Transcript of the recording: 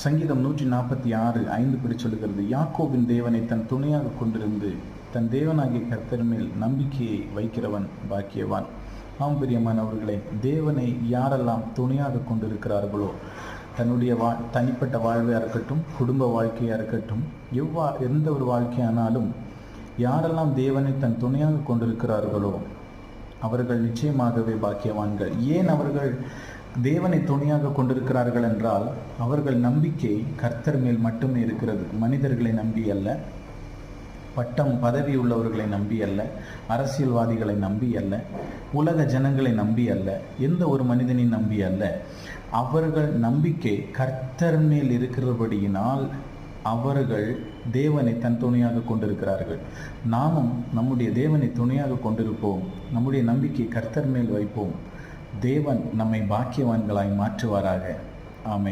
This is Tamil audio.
சங்கீதம் 146:5 படி சொல்லுகிறது, யாக்கோபின் தேவனை தன் துணையாக கொண்டிருந்து தன் தேவனாகிய கர்த்தர் மேல் நம்பிக்கையை வைக்கிறவன் பாக்கியவான். ஆம் பிரியமானவர்களே, தேவனை யாரெல்லாம் துணையாக கொண்டிருக்கிறார்களோ, தன்னுடைய தனிப்பட்ட வாழ்வையாக இருக்கட்டும், குடும்ப வாழ்க்கையாக இருக்கட்டும், எந்த ஒரு வாழ்க்கையானாலும் யாரெல்லாம் தேவனை தன் துணையாக கொண்டிருக்கிறார்களோ அவர்கள் நிச்சயமாகவே பாக்கியவான்கள். ஏன் அவர்கள் தேவனை துணையாக கொண்டிருக்கிறார்கள் என்றால், அவர்கள் நம்பிக்கை கர்த்தர் மேல் மட்டுமே இருக்கிறது. மனிதர்களை நம்பி அல்ல, பட்டம் பதவி உள்ளவர்களை நம்பி அல்ல, அரசியல்வாதிகளை நம்பி அல்ல, உலக ஜனங்களை நம்பி அல்ல, எந்த ஒரு மனிதனை நம்பி அல்ல. அவர்கள் நம்பிக்கை கர்த்தர் மேல் இருக்கிறபடியினால் அவர்கள் தேவனை தன் துணையாக கொண்டிருக்கிறார்கள். நாமும் நம்முடைய தேவனை துணையாக கொண்டிருப்போம். நம்முடைய நம்பிக்கை கர்த்தர் மேல் வைப்போம். தேவன் நம்மை பாக்கியவான்களாய் மாற்றுவாராக. ஆமென்.